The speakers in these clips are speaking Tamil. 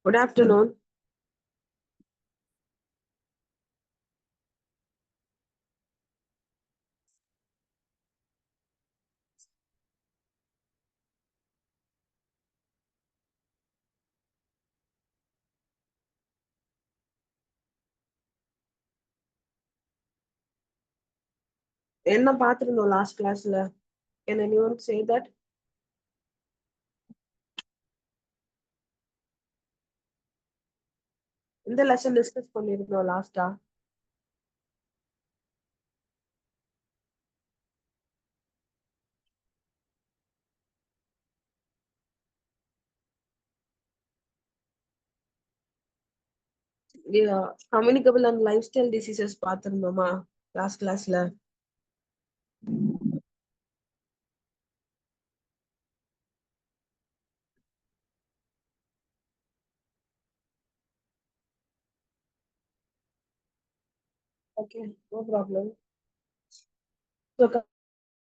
Good afternoon. என்ன பார்த்திருந்தோம் லாஸ்ட் கிளாஸ்ல? Can anyone say that? இந்த லெசன் டிஸ்கஸ் பண்ணிருந்தோம் லாஸ்டா? Communicable and lifestyle diseases பார்த்திருந்தோமா லாஸ்ட் கிளாஸ்ல? Okay, no problem. So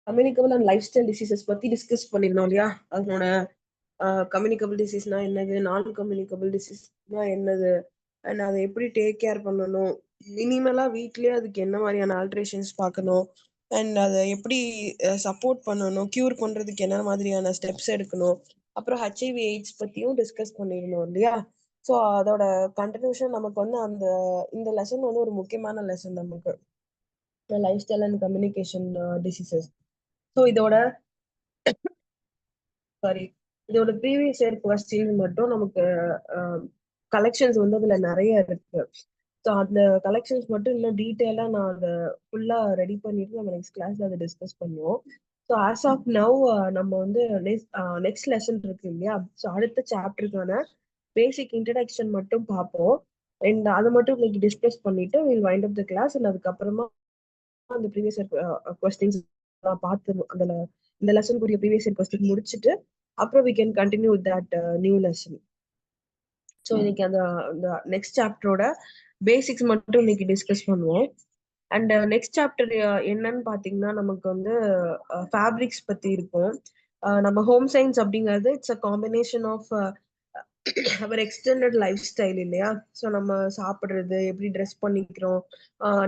communicable and lifestyle diseases பத்தி டிஸ்கஸ் பண்ணிருந்தோம் இல்லையா? அதனோட கம்யூனிகபிள் டிசீஸ்னா என்னது, நான் கம்யூனிகபிள் டிசீஸ்னா என்னது, அண்ட் அதை எப்படி டேக் கேர் பண்ணணும், மினிமலா வீட்லயே அதுக்கு என்ன மாதிரியான ஆல்ட்ரேஷன்ஸ் பார்க்கணும், அண்ட் அதை எப்படி சப்போர்ட் பண்ணணும், கியூர் பண்றதுக்கு என்ன மாதிரியான ஸ்டெப்ஸ் எடுக்கணும், அப்புறம் ஹெச்ஐவி எய்ட்ஸ் பத்தியும் டிஸ்கஸ் பண்ணிருந்தோம் இல்லையா? ஸோ அதோட கண்டினியூஷன் நமக்கு வந்து இந்த லெசன் வந்து ஒரு முக்கியமான லெசன் நமக்கு, life style and communication diseases. So sorry இதோட ப்ரீவியஸ் இயர் கொஸ்டின் மட்டும் நமக்கு கலெக்ஷன்ஸ் வந்து அதுல நிறைய இருக்கு. ஸோ அந்த கலெக்ஷன்ஸ் மட்டும் இன்னும் டீட்டெயிலா நான் அதை ஃபுல்லா ரெடி பண்ணிட்டு நம்ம நெக்ஸ்ட் கிளாஸ்ல அதை டிஸ்கஸ் பண்ணுவோம். ஸோ ஆஸ் ஆஃப் நவ் நம்ம வந்து நெக்ஸ்ட் லெசன் இருக்கு இல்லையா? ஸோ அடுத்த சாப்டருக்கான பேசிக் இன்ட்ரடக்ஷன் மட்டும் பார்ப்போம். அண்ட் அதை மட்டும் இன்னைக்கு டிஸ்கஸ் பண்ணிட்டு will wind up the class. And அதுக்கப்புறமா அந்த ப்ரீவியஸ் கொஸ்டின்ஸ் பார்த்து அந்த இந்த லெசனுக்குரிய ப்ரீவியஸ் இயர் கொஸ்டின் முடிச்சுட்டு அப்புறம் we can continue with that new lesson. So இன்னைக்கு அந்த நெக்ஸ்ட் சாப்டரோட பேசிக்ஸ் மட்டும் இன்னைக்கு டிஸ்கஸ் பண்ணுவோம். அண்ட் நெக்ஸ்ட் சாப்டர் என்னன்னு பாத்தீங்கன்னா நமக்கு வந்து ஃபேப்ரிக்ஸ் பத்தி இருக்கும். நம்ம ஹோம் சயின்ஸ் அப்படிங்கிறது it's a combination of our extended life style இல்லையா? ஸோ நம்ம சாப்பிட்றது, எப்படி ட்ரெஸ் பண்ணிக்கிறோம்,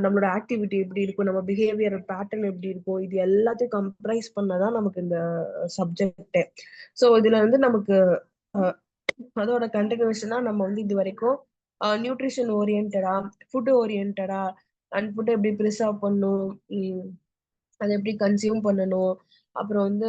நம்மளோட ஆக்டிவிட்டி எப்படி இருக்கும், நம்ம பிஹேவியர் பேட்டர்ன் எப்படி இருக்கும், இது எல்லாத்தையும் கம்ப்ரைஸ் பண்ணதான் நமக்கு இந்த சப்ஜெக்டே. ஸோ இதுல வந்து நமக்கு அதோட கண்டினியூஷனா நம்ம வந்து இது வரைக்கும் நியூட்ரிஷன் ஓரியன்டா, ஃபுட் ஓரியன்டா, அண்ட் ஃபுட் எப்படி ப்ரிசர்வ் பண்ணும், அதை எப்படி கன்சியூம் பண்ணணும், அப்புறம் வந்து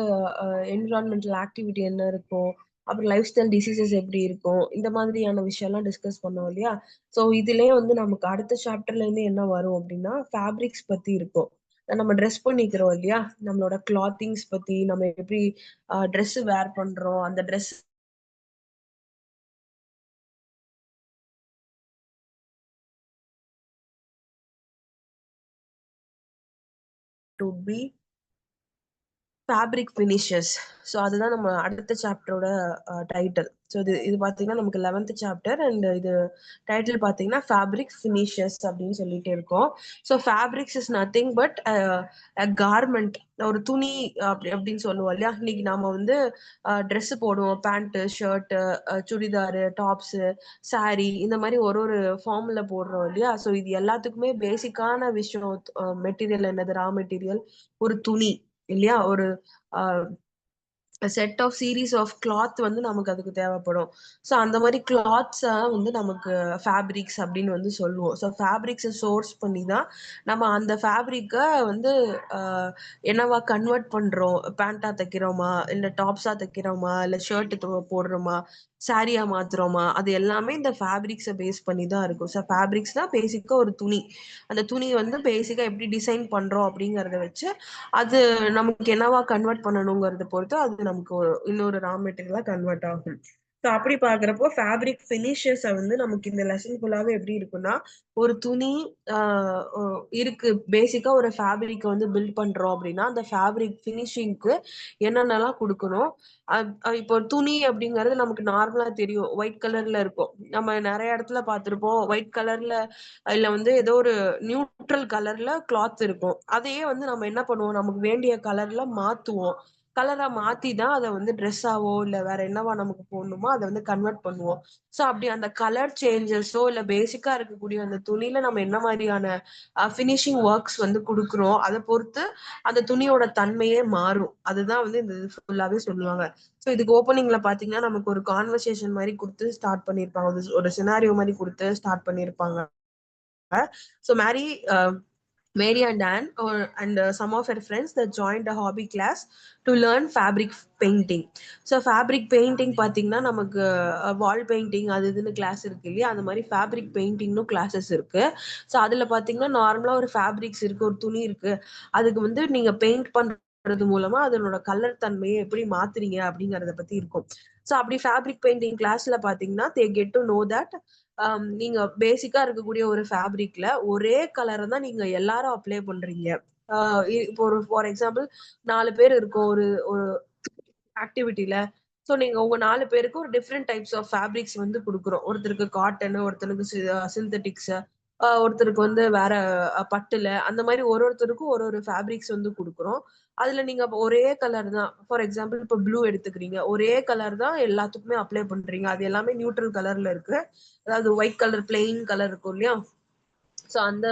என்விரான்மெண்டல் ஆக்டிவிட்டி என்ன இருக்கும், அப்புறம் லைஃப் ஸ்டைல் டிசீசஸ் எப்படி இருக்கும், இந்த மாதிரியான விஷயம்லாம் டிஸ்கஸ் பண்ணோம் இல்லையா? ஸோ இதுலயே வந்து நமக்கு அடுத்த சாப்டர்ல இருந்து என்ன வரும் அப்படின்னா ஃபேப்ரிக்ஸ் பத்தி இருக்கும். நம்ம ட்ரெஸ் பண்ணிக்கிறோம் இல்லையா? நம்மளோட கிளாத்திங்ஸ் பத்தி, நம்ம எப்படி ட்ரெஸ் வேர் பண்றோம், அந்த dress to be fabric finishes. So அதுதான் நம்ம அடுத்த சாப்டரோட டைட்டில். ஸோ இது பார்த்தீங்கன்னா நமக்கு 11th சாப்டர். அண்ட் இது டைட்டில் பார்த்தீங்கன்னா ஃபேப்ரிக் ஃபினிஷஸ் அப்படின்னு சொல்லிட்டு இருக்கோம். So fabrics is nothing but garment, ஒரு துணி அப்படின்னு சொல்லுவோம் இல்லையா? இன்னைக்கு நாம வந்து ட்ரெஸ் போடுவோம், pant, shirt, churidar, tops, sorry, இந்த மாதிரி ஒரு ஒரு ஃபார்ம்ல போடுறோம் இல்லையா? ஸோ இது எல்லாத்துக்குமே பேசிக்கான விஷயம் மெட்டீரியல் என்னது? ரா மெட்டீரியல் ஒரு துணி இல்லையா? ஒரு set of series of cloth வந்து நமக்கு அதுக்கு தேவைப்படும். ஸோ அந்த மாதிரி கிளாத்ஸை வந்து நமக்கு ஃபேப்ரிக்ஸ் அப்படின்னு வந்து சொல்லுவோம். ஸோ ஃபேப்ரிக்ஸை சோர்ஸ் பண்ணி தான் நம்ம அந்த ஃபேப்ரிக்கை வந்து என்னவா கன்வெர்ட் பண்றோம். பேண்டா தைக்கிறோமா, இல்லை டாப்ஸா தைக்கிறோமா, இல்லை ஷர்ட் போடுறோமா, சாரியா மாத்துறோமா, அது எல்லாமே இந்த ஃபேப்ரிக்ஸை பேஸ் பண்ணி தான் இருக்கும். ஸோ ஃபேப்ரிக்ஸ்னா பேசிக்கா ஒரு துணி. அந்த துணி வந்து பேசிக்கா எப்படி டிசைன் பண்றோம் அப்படிங்கறத வச்சு அது நமக்கு என்னவா கன்வெர்ட் பண்ணணுங்கிறத பொறுத்து அது நமக்கு இன்னொரு ரா மெட்டீரியலா கன்வெர்ட் ஆகும். ஸோ அப்படி பாக்குறப்போ ஃபேப்ரிக் ஃபினிஷஸ் வந்து நமக்கு இந்த லெசன் ஃபுல்லாவே எப்படி இருக்குன்னா, ஒரு துணி இருக்கு, பேசிக்கா ஒரு ஃபேப்ரிக் வந்து பில்ட் பண்றோம் அப்படின்னா அந்த ஃபேப்ரிக் ஃபினிஷிங்க்கு என்னென்னலாம் கொடுக்கணும். இப்போ துணி அப்படிங்கிறது நமக்கு நார்மலா தெரியும், ஒயிட் கலர்ல இருக்கும். நம்ம நிறைய இடத்துல பார்த்திருப்போம், ஒயிட் கலர்ல இல்ல வந்து ஏதோ ஒரு நியூட்ரல் கலர்ல கிளாத் இருக்கும். அதையே வந்து நம்ம என்ன பண்ணுவோம், நமக்கு வேண்டிய கலர்ல மாத்துவோம். கலரா மாத்தி தான் அதை வந்து ட்ரெஸ்ஸாவோ இல்ல வேற என்னவா நமக்கு போடணுமோ அதை வந்து கன்வெர்ட் பண்ணுவோம். ஸோ அப்படி அந்த கலர் சேஞ்சஸோ இல்ல பேசிக்கா இருக்கக்கூடிய அந்த துணியில நம்ம என்ன மாதிரியான ஃபினிஷிங் ஒர்க்ஸ் வந்து கொடுக்குறோம் அதை பொறுத்து அந்த துணியோட தன்மையே மாறும். அதுதான் வந்து இந்த இது ஃபுல்லாவே சொல்லுவாங்க. ஸோ இதுக்கு ஓப்பனிங்ல பாத்தீங்கன்னா நமக்கு ஒரு கான்வர்சேஷன் மாதிரி கொடுத்து ஸ்டார்ட் பண்ணியிருப்பாங்க. ஒரு சினாரியோ மாதிரி கொடுத்து ஸ்டார்ட் பண்ணியிருப்பாங்க. So Mary and Anne and some of her friends that joined a hobby class to learn fabric painting. So fabric painting பார்த்தீங்கன்னா நமக்கு வால் பெயிண்டிங் அது இதுன்னு கிளாஸ் இருக்கு இல்லையா, அந்த மாதிரி ஃபேப்ரிக் பெயிண்டிங்னு கிளாஸஸ் இருக்கு. ஸோ அதில் பார்த்தீங்கன்னா நார்மலாக ஒரு ஃபேப்ரிக்ஸ் இருக்கு, ஒரு துணி இருக்கு, அதுக்கு வந்து நீங்க பெயிண்ட் பண்றது மூலமா அதனோட கலர் தன்மையை எப்படி மாத்துறீங்க அப்படிங்கறத பத்தி இருக்கும். ஸோ அப்படி ஃபேப்ரிக் பெயிண்டிங் கிளாஸ்ல பார்த்தீங்கன்னா they get to know that நீங்க பேசிக்கா இருக்கக்கூடிய ஒரு ஃபேப்ரிக்ல ஒரே கலரை தான் நீங்க எல்லாரும் அப்ளை பண்றீங்க. இப்போ ஒரு ஃபார் எக்ஸாம்பிள் 4 பேர் இருக்கும் ஒரு ஒரு ஆக்டிவிட்டில. ஸோ நீங்க உங்க 4 பேருக்கு ஒரு டிஃப்ரெண்ட் டைப்ஸ் ஆஃப் ஃபேப்ரிக்ஸ் வந்து கொடுக்குறோம். ஒருத்தருக்கு காட்டன், ஒருத்தருக்கு சிந்தட்டிக்ஸ், ஒருத்தருக்கு வந்து வேற பட்டுல, அந்த மாதிரி ஒருத்தருக்கும் ஒரு ஒரு ஃபேப்ரிக்ஸ் வந்து கொடுக்குறோம். அதுல நீங்க ஒரே கலர் தான், ஃபார் எக்ஸாம்பிள் இப்போ ப்ளூ எடுத்துக்கிறீங்க, ஒரே கலர் தான் எல்லாத்துக்குமே அப்ளை பண்றீங்க. அது எல்லாமே நியூட்ரல் கலர்ல இருக்கு. அதாவது ஒயிட் கலர் பிளெயின் கலர் இருக்கும் இல்லையா, ஸோ அந்த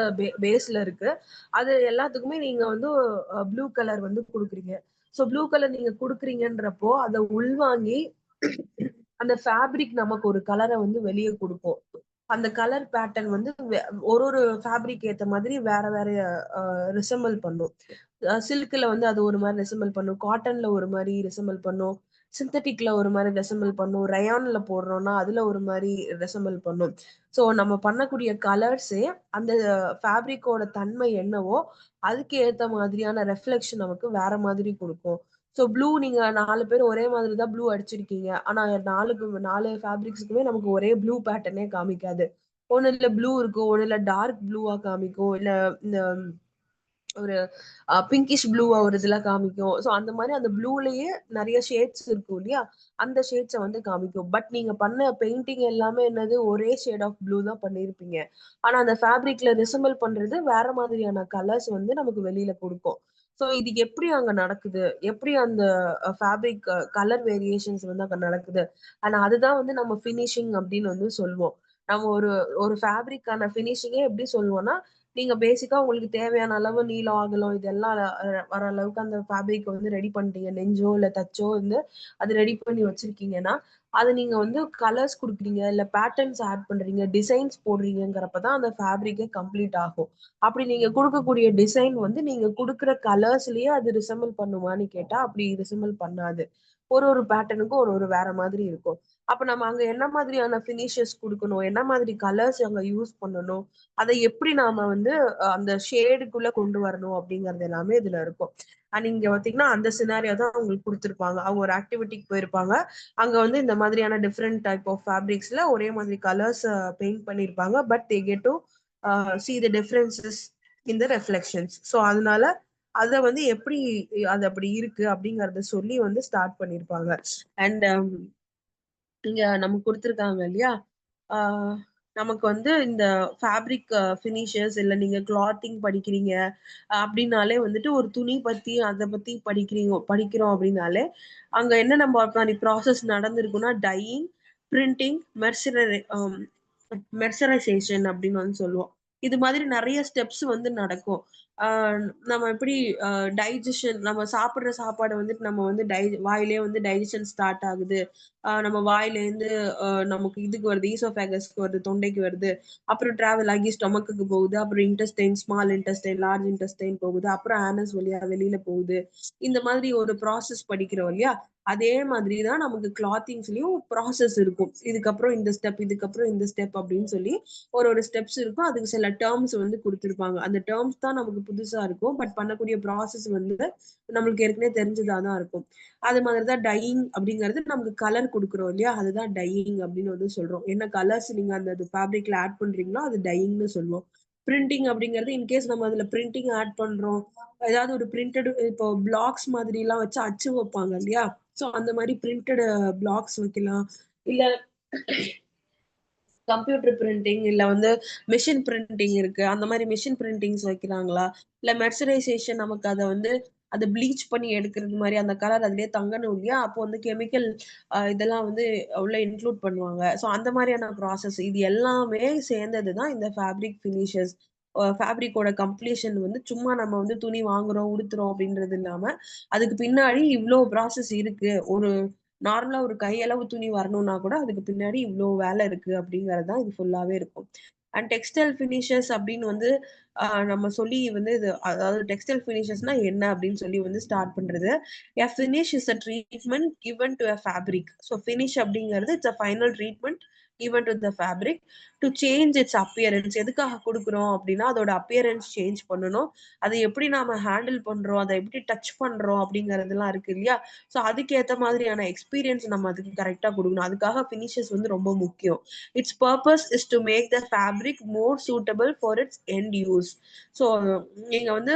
பேஸ்ல இருக்கு. அது எல்லாத்துக்குமே நீங்க வந்து ப்ளூ கலர் வந்து கொடுக்குறீங்க. ஸோ ப்ளூ கலர் நீங்க கொடுக்குறீங்கன்றப்போ அதை உள்வாங்கி அந்த ஃபேப்ரிக் நமக்கு ஒரு கலரை வந்து வெளியே கொடுக்கும். அந்த கலர் பேட்டர்ன் வந்து ஒரு ஒரு ஃபேப்ரிக் ஏத்த மாதிரி வேற வேற ரிசம்பிள் பண்ணும். சில்க்ல வந்து அது ஒரு மாதிரி ரெசம்பிள் பண்ணும், காட்டன்ல ஒரு மாதிரி ரெசம்பிள் பண்ணும், சிந்தட்டிக்ல ஒரு மாதிரி ரெசம்பிள் பண்ணும், ரயான்ல போடுறோம்னா அதுல ஒரு மாதிரி ரெசம்பிள் பண்ணும். ஸோ நம்ம பண்ணக்கூடிய கலர்ஸே அந்த ஃபேப்ரிக்கோட தன்மை என்னவோ அதுக்கு ஏத்த மாதிரியான ரெஃப்ளெக்ஷன் நமக்கு வேற மாதிரி கொடுக்கும். ஸோ ப்ளூ நீங்க 4 பேர் ஒரே மாதிரி தான் ப்ளூ அடிச்சிருக்கீங்க, ஆனா 4 ஃபேப்ரிக்ஸுக்குமே நமக்கு ஒரே ப்ளூ பேட்டர்னே காமிக்காது. ஒண்ணுல ப்ளூ இருக்கும், ஒண்ணுல டார்க் ப்ளூவா காமிக்கும், இல்ல இந்த ஒரு பிங்கிஷ் ப்ளூவா ஒரு இதுல காமிக்கும். ஸோ அந்த மாதிரி அந்த ப்ளூலயே நிறைய ஷேட்ஸ் இருக்கும் இல்லையா, அந்த ஷேட்ஸை வந்து காமிக்கும். பட் நீங்க பண்ண பெயிண்டிங் எல்லாமே என்னது, ஒரே ஷேட் ஆஃப் ப்ளூ தான் பண்ணிருப்பீங்க. ஆனா அந்த ஃபேப்ரிக்ல ரிசம்பிள் பண்றது வேற மாதிரியான கலர்ஸ் வந்து நமக்கு வெளியில கொடுக்கும். ஸோ இது எப்படி அங்க நடக்குது, எப்படி அந்த ஃபேப்ரிக் கலர் வேரியேஷன்ஸ் வந்து அங்க நடக்குது, ஆனா அதுதான் வந்து நம்ம ஃபினிஷிங் அப்படின்னு வந்து சொல்லுவோம். நம்ம ஒரு ஒரு ஃபேப்ரிக்கான ஃபினிஷிங்கே எப்படி சொல்லுவோம்னா, நீங்க பேசிக்கா உங்களுக்கு தேவையான அளவு நீளம், அகலம் இதெல்லாம் வர அளவுக்கு அந்த ஃபேப்ரிக் வந்து ரெடி பண்ணிட்டீங்க. நெஞ்சோ இல்ல தச்சோ வந்து அது ரெடி பண்ணி வச்சிருக்கீங்கன்னா, அது நீங்க வந்து கலர்ஸ் குடுக்குறீங்க, இல்ல பேட்டர்ன்ஸ் ஆட் பண்றீங்க, டிசைன்ஸ் போடுறீங்கங்கிறப்ப தான் அந்த ஃபேப்ரிக்கே கம்ப்ளீட் ஆகும். அப்படி நீங்க குடுக்கக்கூடிய டிசைன் வந்து நீங்க குடுக்குற கலர்ஸ்லயே அது ரிசம்பிள் பண்ணுமான்னு கேட்டா, அப்படி ரிசம்பிள் பண்ணாது. ஒரு ஒரு பேட்டர்னுக்கும் ஒரு ஒரு வேற மாதிரி இருக்கும். அப்ப நம்ம அங்க என்ன மாதிரியான ஃபினிஷஸ் குடுக்கணும், என்ன மாதிரி கலர்ஸ் அங்க யூஸ் பண்ணணும், அதை எப்படி நாம வந்து அந்த ஷேடுக்குள்ள கொண்டு வரணும் அப்படிங்கறது எல்லாமே இதுல இருக்கும். அண்ட் இங்க பாத்தீங்கன்னா அந்த சினாரியோ தான் உங்களுக்கு கொடுத்திருப்பாங்க. அவங்க ஒரு ஆக்டிவிட்டிக்கு போயிருப்பாங்க. அங்க வந்து இந்த மாதிரியான டிஃப்ரெண்ட் டைப் ஆஃப் ஃபேப்ரிக்ஸ்ல ஒரே மாதிரி கலர்ஸ் பெயிண்ட் பண்ணிருப்பாங்க. But they get to see the differences in the reflections. So அதனால அத வந்து எப்படி அது அப்படி இருக்கு அப்படிங்கறத சொல்லி வந்து ஸ்டார்ட் பண்ணிருப்பாங்க. அண்ட் இங்க நமக்கு கொடுத்துருக்காங்க இல்லையா, ஆஹ் நமக்கு வந்து இந்த ஃபேப்ரிக் ஃபினிஷஸ் இல்ல நீங்க கிளாத்திங் படிக்கிறீங்க அப்படின்னாலே வந்துட்டு ஒரு துணி பத்தி அதை பத்தி படிக்கிறோம் அப்படின்னாலே அங்க என்ன நம்ம ப்ராசஸ் நடந்திருக்குன்னா டையிங், பிரிண்டிங், மெர்சரைசேஷன் அப்படின்னு வந்து சொல்லுவோம். இது மாதிரி நிறைய ஸ்டெப்ஸ் வந்து நடக்கும். நம்ம எப்படி டைஜஷன், நம்ம சாப்பிடுற சாப்பாடு வந்துட்டு நம்ம வந்து வாயிலே வந்து டைஜஷன் ஸ்டார்ட் ஆகுது. நம்ம வாயில இருந்து நமக்கு இதுக்கு வருது, ஈசோஃபேகஸ்க்கு வருது, தொண்டைக்கு வருது, அப்புறம் டிராவல் ஆகி ஸ்டொமக்குக்கு போகுது, அப்புறம் intestine, small intestine, large intestine போகுது, அப்புறம் ஆனஸ் வழியா வெளியில போகுது. இந்த மாதிரி ஒரு ப்ராசஸ் படிக்கிறோம் இல்லையா, அதே மாதிரி தான் நமக்கு கிளாத்திங்ஸ்லயும் ப்ராசஸ் இருக்கும். இதுக்கப்புறம் இந்த ஸ்டெப், இதுக்கப்புறம் இந்த ஸ்டெப் அப்படின்னு சொல்லி ஒரு ஒரு ஸ்டெப்ஸ் இருக்கும். அதுக்கு சில டேர்ம்ஸ் வந்து கொடுத்துருப்பாங்க. அந்த டேர்ம்ஸ் தான் நமக்கு புதுசா இருக்கும். பட் பண்ணக்கூடிய ப்ராசஸ் வந்து நம்மளுக்கு ஏற்கனவே தெரிஞ்சதா தான் இருக்கும். அது மாதிரிதான் டையிங் அப்படிங்கிறது, நமக்கு கலர் கொடுக்குறோம் இல்லையா, அதுதான் டையிங் அப்படின்னு வந்து சொல்றோம். என்ன கலர்ஸ் நீங்க அந்த ஃபேப்ரிக்ல ஆட் பண்றீங்களோ அது டையிங்னு சொல்லுவோம். பிரிண்டிங் அப்படிங்கிறது இன்கேஸ் நம்ம அதுல பிரிண்டிங் ஆட் பண்றோம், ஏதாவது ஒரு பிரிண்டட் இப்போ பிளாக்ஸ் மாதிரி எல்லாம் வச்சு அச்சு வைப்பாங்க இல்லையா, சோ அந்த மாதிரி பிரிண்டட் பிளாக்ஸ் வைக்கலாம். இல்ல கம்ப்யூட்டர் பிரிண்டிங், இல்ல வந்து மிஷின் பிரிண்டிங் இருக்கு, அந்த மாதிரி மிஷின் பிரிண்டிங்ஸ் வைக்கிறாங்களா, இல்ல மெர்சரைசேஷன் நமக்கு அதை வந்து அதை ப்ளீச் பண்ணி எடுக்கிறது மாதிரி அந்த கலர் அதுலயே தங்கணும் இல்லையா, அப்போ வந்து கெமிக்கல் இதெல்லாம் வந்து உள்ள இன்க்ளூட் பண்ணுவாங்க. ஸோ அந்த மாதிரியான ப்ராசஸ் இது எல்லாமே சேர்ந்ததுதான் இந்த ஃபேப்ரிக் ஃபினிஷஸ். ஃபேப்ரிக்கோட கம்ப்ளீஷன் வந்து சும்மா நம்ம வந்து துணி வாங்குறோம் உடுத்துறோம் அப்படின்றது இல்லாம அதுக்கு பின்னாடி இவ்வளோ ப்ராசஸ் இருக்கு. ஒரு நார்மலா ஒரு கையளவு துணி வரணும்னா கூட அதுக்கு பின்னாடி இவ்வளோ வேலை இருக்கு அப்படிங்கிறது தான் இது ஃபுல்லாவே இருக்கும். அண்ட் டெக்ஸ்டைல் ஃபினிஷஸ் அப்படின்னு வந்து நம்ம சொல்லி வந்து இது அதாவது டெக்ஸ்டைல் ஃபினிஷஸ்னா என்ன அப்படின்னு சொல்லி வந்து ஸ்டார்ட் பண்றது. A finish is a treatment given to a fabric. So finish அப்படிங்கிறது it's a final treatment given to the fabric to change its appearance. எதுக்காக கொடுக்குறோம் அப்படின்னா அதோட அப்பியரன்ஸ் சேஞ்ச் பண்ணணும். அதை எப்படி நாம ஹேண்டில் பண்றோம், அதை எப்படி டச் பண்றோம் அப்படிங்கறதெல்லாம் இருக்கு இல்லையா. ஸோ அதுக்கேற்ற மாதிரியான எக்ஸ்பீரியன்ஸ் நம்ம அதுக்கு கரெக்டா கொடுக்கணும். அதுக்காக ஃபினிஷஸ் வந்து ரொம்ப முக்கியம். Its purpose is to make the fabric more suitable for its end use. So நீங்க வந்து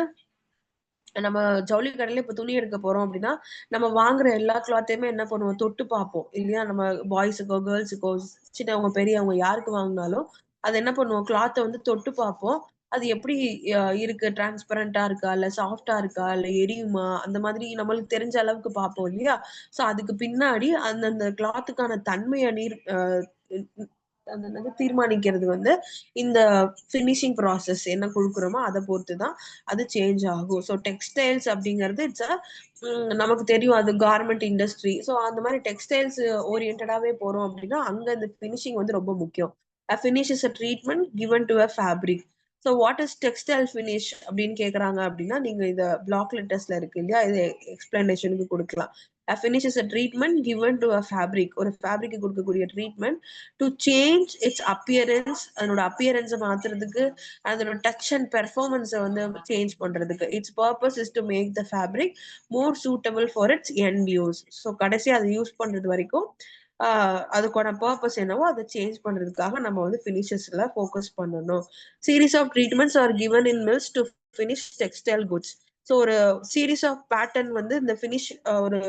நம்ம ஜவுளி கடையில இப்ப துணி எடுக்க போறோம் அப்படின்னா நம்ம வாங்குற எல்லா கிளாத்தையுமே என்ன பண்ணுவோம், தொட்டு பார்ப்போம் இல்லையா. நம்ம பாய்ஸுக்கோ கேர்ள்ஸுக்கோ சின்னவங்க பெரியவங்க யாருக்கு வாங்கினாலும் அது என்ன பண்ணுவோம், கிளாத்தை வந்து தொட்டு பார்ப்போம். அது எப்படி இருக்கு, டிரான்ஸ்பரண்டா இருக்கா இல்ல சாஃப்டா இருக்கா இல்ல எரியுமா, அந்த மாதிரி நம்மளுக்கு தெரிஞ்ச அளவுக்கு பார்ப்போம் இல்லையா. சோ அதுக்கு பின்னாடி அந்தந்த கிளாத்துக்கான தன்மையை அந்த தீர்மானிக்கிறது வந்து இந்த ஃபினிஷிங் ப்ராசஸ் என்ன கொடுக்குறோமோ அதை பொறுத்து தான் அது சேஞ்ச் ஆகும். ஸோ டெக்ஸ்டைல்ஸ் அப்படிங்கிறது இட்ஸ் நமக்கு தெரியும் அது கார்மெண்ட் இண்டஸ்ட்ரி. ஸோ அந்த மாதிரி டெக்ஸ்டைல்ஸ் ஓரியன்டாவே போறோம் அப்படின்னா அங்க இந்த ஃபினிஷிங் வந்து ரொம்ப முக்கியம். A finish is a treatment given to a fabric. So what is textile finish அப்படின்னு கேக்குறாங்க அப்படின்னா நீங்க இத பிளாக் லெட்டர்ஸ்ல இருக்கு இல்லையா, இது எக்ஸ்பிளனேஷனுக்கு கொடுக்கலாம். A finish is a treatment given to a fabric. ஒரு ஃபேப்ரிக்கு கொடுக்கக்கூடிய treatment to change it's appearance. அதனோட அப்பியரன்ஸை மாத்துறதுக்கு, அதோட டச் அண்ட் பெர்ஃபார்மன்ஸை வந்து சேஞ்ச் பண்றதுக்கு. Its purpose is to make the fabric more suitable for its end use. So கடைசி அதை யூஸ் பண்றது வரைக்கும் அதுக்கான பர்பஸ் என்னவோ அதை சேஞ்ச் பண்றதுக்காக நம்ம வந்து ஃபினிஷஸ்ல ஃபோக்கஸ் பண்ணணும். Series of treatments are given in mills to finish textile goods. So ஒரு சீரீஸ் ஆஃப் பேட்டர்ன் வந்து இந்த ஃபினிஷ் ஒரு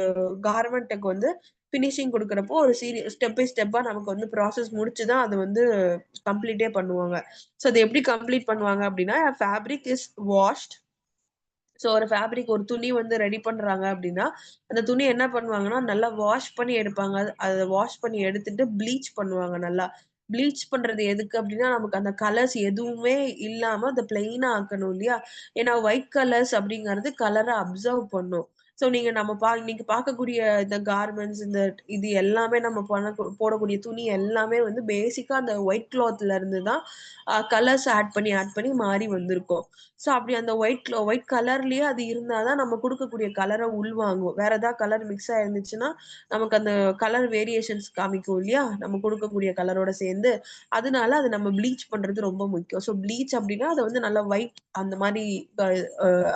கார்மெண்ட்டுக்கு வந்து ஃபினிஷிங் கொடுக்குறப்போ ஒரு ஸ்டெப் பை ஸ்டெப்பா நமக்கு வந்து ப்ராசஸ் முடிச்சுதான் அது வந்து கம்ப்ளீட்டே பண்ணுவாங்க. ஸோ அது எப்படி கம்ப்ளீட் பண்ணுவாங்க அப்படின்னா ஃபேப்ரிக் இஸ் வாஷ்ட். ஸோ ஒரு ஃபேப்ரிக் ஒரு துணி வந்து ரெடி பண்றாங்க அப்படின்னா அந்த துணி என்ன பண்ணுவாங்கன்னா நல்லா வாஷ் பண்ணி எடுப்பாங்க. அதை வாஷ் பண்ணி எடுத்துட்டு ப்ளீச் பண்ணுவாங்க நல்லா. ப்ளீச் பண்றது எதுக்கு அப்படின்னா நமக்கு அந்த கலர்ஸ் எதுவுமே இல்லாம அதை பிளெயினா ஆக்கணும் இல்லையா. ஏன்னா ஒயிட் கலர்ஸ் அப்படிங்கிறது கலரை அப்சர்வ் பண்ணும். ஸோ நீங்க இன்னைக்கு பார்க்கக்கூடிய இந்த கார்மெண்ட்ஸ் இந்த இது எல்லாமே நம்ம போடக்கூடிய துணி எல்லாமே வந்து பேசிக்கா அந்த ஒயிட் கிளாத்ல இருந்து தான் கலர்ஸ் ஆட் பண்ணி மாறி வந்திருக்கும். ஸோ அப்படி அந்த ஒயிட் கலர்லயே அது இருந்தாதான் நம்ம கொடுக்கக்கூடிய கலரை உள்வாங்கும். வேற ஏதாவது கலர் மிக்ஸ் ஆயிருந்துச்சுன்னா நமக்கு அந்த கலர் வேரியேஷன்ஸ் காமிக்கும் இல்லையா நம்ம கொடுக்கக்கூடிய கலரோட சேர்ந்து. அதனால அது நம்ம ப்ளீச் பண்றது ரொம்ப முக்கியம். ஸோ ப்ளீச் அப்படின்னா அதை வந்து நல்லா ஒயிட் அந்த மாதிரி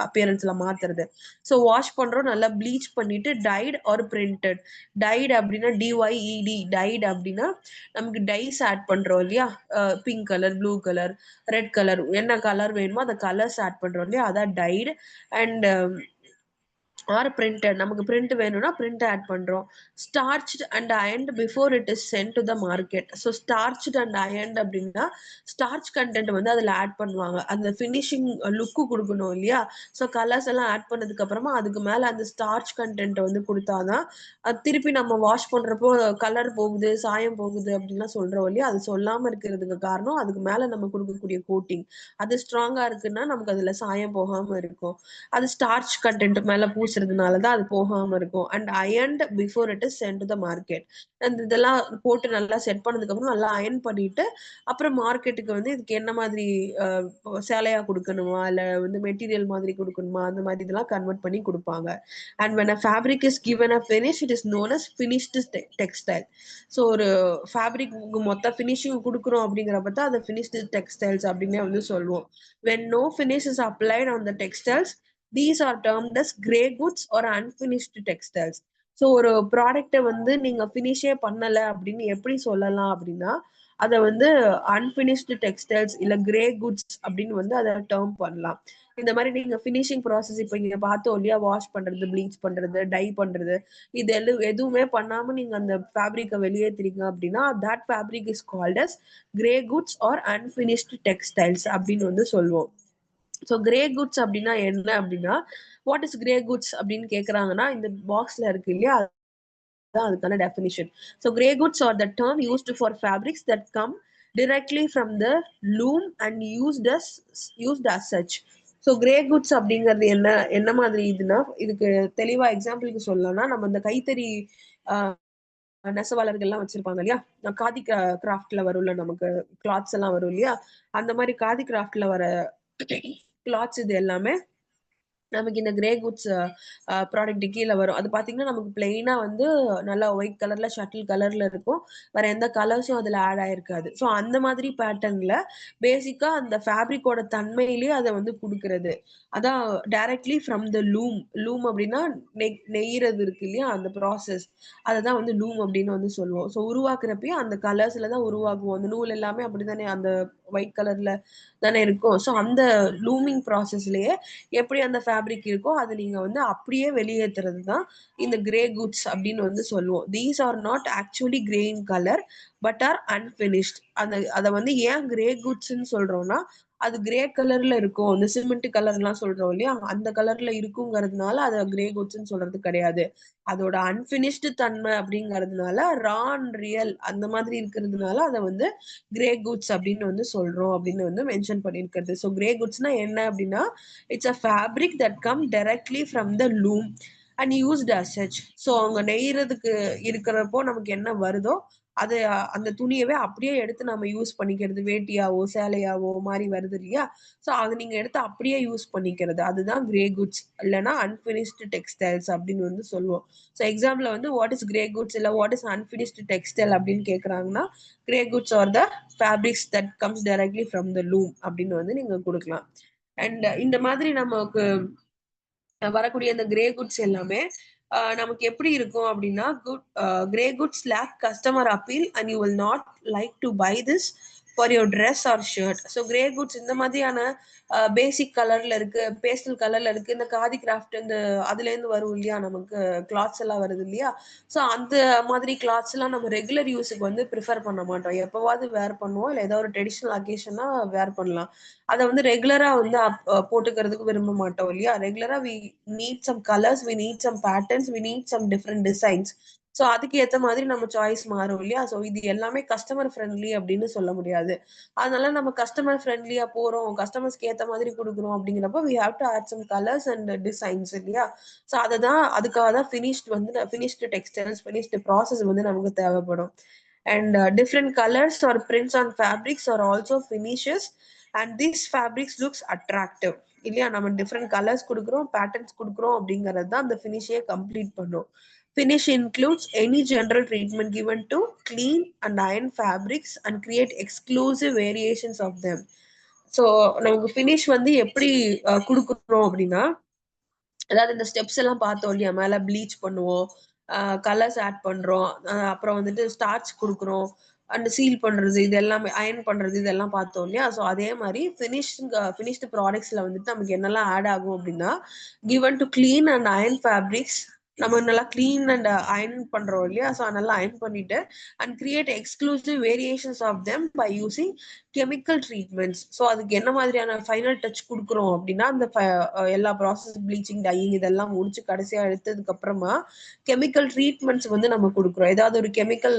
அப்பியரன்ஸ்ல மாத்துறது. ஸோ வாஷ் பண்றோம் நல்லா ப்ளீச் பண்ணிட்டு டைட் ஆர் பிரிண்டட். டைட் அப்படின்னா டிஒய்இடி டைட் அப்படின்னா நமக்கு டைஸ் ஆட் பண்றோம் இல்லையா. Pink colour, blue colour, red colour, என்ன கலர் வேணுமோ அந்த கலர்ஸ் ஆட் பண்றோம் இல்லையா, அதான் டைடு. அண்ட் ஆர் பிரிண்டட், நமக்கு பிரிண்ட் வேணும்னா பிரிண்ட் ஆட் பண்றோம். Starched and ironed before it is sent to the market. So starched and ironed அப்படின்னா ஸ்டார்ச் கண்டென்ட் வந்து அதுல ஆட் பண்ணுவாங்க. அந்த ஃபினிஷிங் லுக்கு கொடுக்கணும் இல்லையா. ஸோ கலர்ஸ் எல்லாம் ஆட் பண்ணதுக்கு அப்புறமா அதுக்கு மேல அந்த ஸ்டார்ச் கண்டென்ட் வந்து கொடுத்தாதான் அது திருப்பி நம்ம வாஷ் பண்றப்போ கலர் போகுது சாயம் போகுது அப்படின்லாம் சொல்றோம் இல்லையா. அது சொல்லாம இருக்கிறதுக்கு காரணம் அதுக்கு மேல நம்ம கொடுக்கக்கூடிய கோட்டிங் அது ஸ்ட்ராங்கா இருக்குன்னா நமக்கு அதுல சாயம் போகாம இருக்கும். அது ஸ்டார்ச் கண்டென்ட் மேல பூசுறதுனாலதான் அது போகாம இருக்கும். And ironed before it is sent to the market. அந்த இதெல்லாம் போட்டு நல்லா செட் பண்ணதுக்கு அப்புறம் நல்லா அயன் பண்ணிட்டு அப்புறம் மார்க்கெட்டுக்கு வந்து இதுக்கு என்ன மாதிரி சேலையா கொடுக்கணுமா இல்ல வந்து மெட்டீரியல் மாதிரி கொடுக்கணுமா அந்த மாதிரி இதெல்லாம் கன்வெர்ட் பண்ணி கொடுப்பாங்க. And when a fabric is given a finish it is known as finished textile. So ஒரு ஃபேப்ரிக் மொத்த ஃபினிஷிங் கொடுக்குறோம் அப்படிங்கிறப்ப தான் அதை finished textiles அப்படின்னே வந்து சொல்லுவோம். when no finish is applied on the textiles these are termed as gray goods or unfinished textiles. So ஒரு ப்ராடக்ட்டை வந்து நீங்க ஃபினிஷே பண்ணல அப்படின்னு எப்படி சொல்லலாம் அப்படின்னா அதை வந்து அன்பினிஷ்டு டெக்ஸ்டைல்ஸ் இல்ல கிரே குட்ஸ் அப்படின்னு வந்து அதை டேர்ம் பண்ணலாம். இந்த மாதிரி நீங்க ஃபினிஷிங் ப்ராசஸ் இப்ப இங்க பார்த்தோம் இல்லையா, வாஷ் பண்றது, ப்ளீச் பண்றது, டை பண்றது, இது எதுவுமே பண்ணாம நீங்க அந்த ஃபேப்ரிக்கை வெளியேத்துறீங்க அப்படின்னா that fabric is called as grey goods or unfinished textiles அப்படின்னு வந்து சொல்லுவோம். ஸோ கிரே குட்ஸ் அப்படின்னா என்ன அப்படின்னா, வாட் இஸ் கிரே குட்ஸ் அப்படின்னு கேட்குறாங்கன்னா, இந்த பாக்ஸ்ல இருக்கு இல்லையா, அதுதான் அதுக்கான definition. So grey goods R the term used for fabrics that come directly from the loom and used as such. So grey goods அப்படிங்கிறது என்ன என்ன மாதிரி இதுனா, இதுக்கு தெளிவா எக்ஸாம்பிளுக்கு சொல்லலாம்னா, நம்ம இந்த கைத்தறி நெசவாளர்கள்லாம் வச்சிருப்பாங்க இல்லையா, காதி கிராஃப்ட்ல வரும்ல, நமக்கு கிளாத்ஸ் எல்லாம் வரும் இல்லையா, அந்த மாதிரி காதி கிராஃப்ட்ல வர கிளாத்ஸ் இது எல்லாமே நமக்கு இந்த கிரே குட்ஸ் ப்ராடக்ட் கீழே வரும். அது பார்த்தீங்கன்னா நமக்கு பிளெயினா வந்து நல்லா ஒயிட் கலர்ல ஷட்டில் கலர்ல இருக்கும். வேற எந்த கலர்ஸும் அதுல ஆட் ஆயிருக்காது. ஸோ அந்த மாதிரி பேட்டர்ன்ல பேசிக்கா அந்த ஃபேப்ரிக்கோட தன்மையிலேயே அதை வந்து குடுக்குறது. அதான் directly from the loom. Loom அப்படின்னா நெய்யறது இருக்கு இல்லையா, அந்த ப்ராசஸ். அததான் வந்து லூம் அப்படின்னு வந்து சொல்லுவோம். ஸோ உருவாக்குறப்பயே அந்த கலர்ஸ்ல தான் உருவாக்குவோம். அந்த நூல் எல்லாமே அப்படித்தானே அந்த ஒயிட் கலர்ல தானே இருக்கும். ஸோ அந்த லூமிங் ப்ராசஸ்லயே எப்படி அந்த ஃபேப்ரிக் இருக்கோ அது நீங்க வந்து அப்படியே வெளியேத்துறது தான் இந்த கிரே குட்ஸ் அப்படின்னு வந்து சொல்லுவோம். These are not actually grey in colour but are unfinished. அந்த அதை வந்து ஏன் கிரே குட்ஸ்ன்னு சொல்றோம்னா, அது கிரே கலர்ல இருக்கும். இந்த சிமெண்ட் கலர்லாம் சொல்றோம் இல்லையா, அந்த கலர்ல இருக்குங்கிறதுனால அதை கிரே குட்ஸ்ன்னு சொல்றது கிடையாது. அதோட அன்பினிஷ்டு தன்மை அப்படிங்கிறதுனால ரா அண்ட் ரியல் அந்த மாதிரி இருக்கிறதுனால அதை வந்து கிரே குட்ஸ் அப்படின்னு வந்து சொல்றோம் அப்படின்னு வந்து மென்ஷன் பண்ணியிருக்கிறது. ஸோ கிரே குட்ஸ்னா என்ன அப்படின்னா, it's a fabric that come directly from the loom and used as such. So அவங்க நெய்யறதுக்கு இருக்கிறப்போ நமக்கு என்ன வருதோ அது அந்த துணியவே அப்படியே எடுத்து நம்ம யூஸ் பண்ணிக்கிறது. வேட்டியாவோ சேலையாவோ மாறி வருது இல்லையா, ஸோ அது நீங்க எடுத்து அப்படியே யூஸ் பண்ணிக்கிறது. அதுதான் கிரே குட்ஸ் இல்லைன்னா அன்பினிஷ்டு டெக்ஸ்டைல்ஸ் அப்படின்னு வந்து சொல்லுவோம். ஸோ எக்ஸாம்பிள் வந்து வாட் இஸ் கிரே குட்ஸ் இல்லை வாட் இஸ் அன்பினிஷ்டு டெக்ஸ்டைல் அப்படின்னு கேட்குறாங்கன்னா, grey goods R the fabrics that comes directly from the loom அப்படின்னு வந்து நீங்க கொடுக்கலாம். அண்ட் இந்த மாதிரி நமக்கு வரக்கூடிய இந்த கிரே குட்ஸ் எல்லாமே நமக்கு எப்படி இருக்கும் அப்படின்னா, grey goods lack customer appeal and you will not like to buy this for your dress or shirt. So grey goods இந்த மாதிரியான பேசிக் கலர்ல இருக்கு, பேஸ்டல் கலர்ல இருக்கு, இந்த காதி கிராஃப்ட் இந்த அதுல இருந்து வரும் இல்லையா, நமக்கு கிளாத்ஸ் எல்லாம் வருது இல்லையா. ஸோ அந்த மாதிரி கிளாத்ஸ் எல்லாம் நம்ம ரெகுலர் யூஸுக்கு வந்து ப்ரிஃபர் பண்ண மாட்டோம். எப்பவாவது வேர் பண்ணுவோம், இல்லை ஏதாவது ஒரு ட்ரெடிஷ்னல் அக்கேஷனா வேர் பண்ணலாம். அதை வந்து ரெகுலரா வந்து போட்டுக்கிறதுக்கு விரும்ப மாட்டோம் இல்லையா. ரெகுலரா we need some colours, we need some patterns, we need some different designs. So அதுக்கு ஏற்ற மாதிரி நம்ம சாய்ஸ் மாறும் இல்லையா. ஸோ இது எல்லாமே கஸ்டமர் ஃப்ரெண்ட்லி அப்படின்னு சொல்ல முடியாது. அதனால நம்ம கஸ்டமர் ஃப்ரெண்ட்லியா போறோம், கஸ்டமர்ஸ்க்கு ஏற்ற மாதிரி கொடுக்குறோம் அப்படிங்கிறப்ப we have to add some colours and designs இல்லையா. ஸோ அதுதான் அதுக்காக தான் ஃபினிஷ்டு டெக்ஸ்டைல்ஸ், ஃபினிஷ்டு ப்ராசஸ் வந்து நமக்கு தேவைப்படும். And different colours R prints on fabrics are also finishes and this fabrics looks attractive இல்லையா. நம்ம டிஃப்ரெண்ட் கலர்ஸ் கொடுக்குறோம், பேட்டர்ன்ஸ் கொடுக்குறோம் அப்படிங்கிறது தான் அந்த ஃபினிஷே கம்ப்ளீட் பண்ணும். Finish includes any general treatment given to clean and iron fabrics and create exclusive variations of them. So நமக்கு ஃபினிஷ் வந்து எப்படி கொடுக்குறோம் அப்படின்னா, அதாவது இந்த ஸ்டெப்ஸ் எல்லாம் பார்த்தோம் இல்லையா, மேல ப்ளீச் பண்ணுவோம், கலர்ஸ் ஆட் பண்றோம், அப்புறம் வந்துட்டு ஸ்டார்ச் கொடுக்குறோம், அண்ட் சீல் பண்றது, இது எல்லாமே அயர்ன் பண்றது, இதெல்லாம் பார்த்தோம் இல்லையா. ஸோ அதே மாதிரி ஃபினிஷ்டு ப்ராடக்ட்ஸ்ல வந்துட்டு நமக்கு என்னெல்லாம் ஆட் ஆகும் அப்படின்னா, given to clean and iron fabrics. நம்ம நல்லா கிளீன் அண்ட் அயர்ன் பண்றோம் இல்லையா, ஸோ நல்லா அயர்ன் பண்ணிட்டு and create exclusive variations of them by using chemical treatments. So அதுக்கு என்ன மாதிரியான ஃபைனல் டச் கொடுக்குறோம் அப்படின்னா, அந்த எல்லா ப்ராசஸ் ப்ளீச்சிங் டையிங் இதெல்லாம் முடிச்சு கடைசியா எடுத்ததுக்கு அப்புறமா கெமிக்கல் ட்ரீட்மெண்ட்ஸ் வந்து நம்ம கொடுக்குறோம். ஏதாவது ஒரு கெமிக்கல்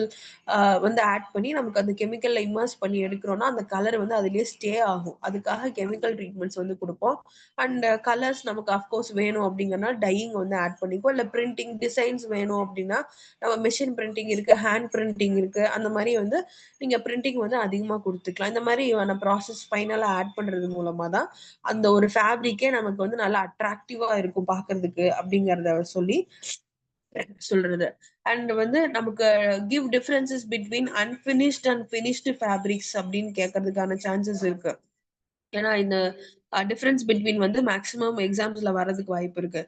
வந்து ஆட் பண்ணி நமக்கு அந்த கெமிக்கல்ல இமர்ஸ் பண்ணி எடுக்கிறோம்னா அந்த கலர் வந்து அதுலயே ஸ்டே ஆகும். அதுக்காக கெமிக்கல் ட்ரீட்மெண்ட்ஸ் வந்து கொடுப்போம். அண்ட் கலர்ஸ் நமக்கு அஃப்கோர்ஸ் வேணும் அப்படிங்கன்னா டையிங் வந்து ஆட் பண்ணிப்போம். இல்லை பிரிண்டிங் டிசைன்ஸ் வேணும் அப்படின்னா நம்ம மிஷின் பிரிண்டிங் இருக்கு, ஹேண்ட் பிரிண்டிங் இருக்கு, அந்த மாதிரி வந்து நீங்க பிரிண்டிங் வந்து அதிகமா கொடுத்துக்கலாம். இந்த மாதிரி ப்ராசஸ் ஃபைனலா ஆட் பண்றது மூலமா தான் அந்த ஒரு ஃபேப்ரிக்கே நமக்கு வந்து நல்லா அட்ராக்டிவா இருக்கும் பாக்குறதுக்கு அப்படிங்கறத சொல்லி சொல்றது. அண்ட் வந்து நமக்கு give differences between unfinished and finished fabrics அப்படின்னு கேட்கறதுக்கான சான்சஸ் இருக்கு. ஏன்னா இந்த டிஃபரன்ஸ் பிட்வீன் வந்து மேக்ஸிமம் எக்ஸாம்ஸ்ல வரதுக்கு வாய்ப்பு இருக்கு.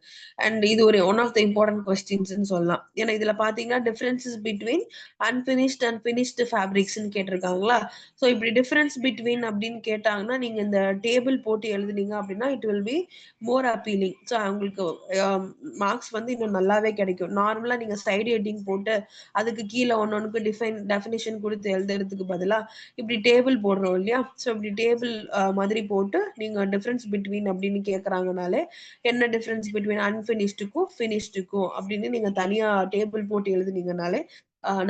அண்ட் இது ஒரு ஒன் ஆஃப் த இம்பார்ட்டன்ட் கொஸ்டின்ஸ்ன்னு சொல்லலாம். ஏன்னா இதுல பாத்தீங்கன்னா differences between unfinished and finished ஃபேப்ரிக்ஸ்ன்னு கேட்டிருக்காங்களா. ஸோ இப்படி டிஃபரன்ஸ் பிட்வீன் அப்படின்னு கேட்டாங்கன்னா நீங்க இந்த டேபிள் போட்டு எழுதுனீங்க அப்படின்னா it will be more appealing. So அவங்களுக்கு மார்க்ஸ் வந்து இன்னும் நல்லாவே கிடைக்கும். நார்மலா நீங்க சைடு ஹெட்டிங் போட்டு அதுக்கு கீழே ஒன்னொன்னுக்கு டெஃபினிஷன் கொடுத்து எழுதுறதுக்கு பதிலா இப்படி டேபிள் போடுறோம் இல்லையா. ஸோ இப்படி டேபிள் மாதிரி போட்டு நீங்க டிஃபரன்ஸ் பிட்வீன் அப்படின்னு கேக்குறாங்கனாலே என்ன டிஃபரன்ஸ் பிட்வீன் அன்பினிஷ்டுக்கும் ஃபினிஷ்டுக்கும் அப்படின்னு நீங்க தனியா டேபிள் போட்டு எழுதுனீங்கனாலே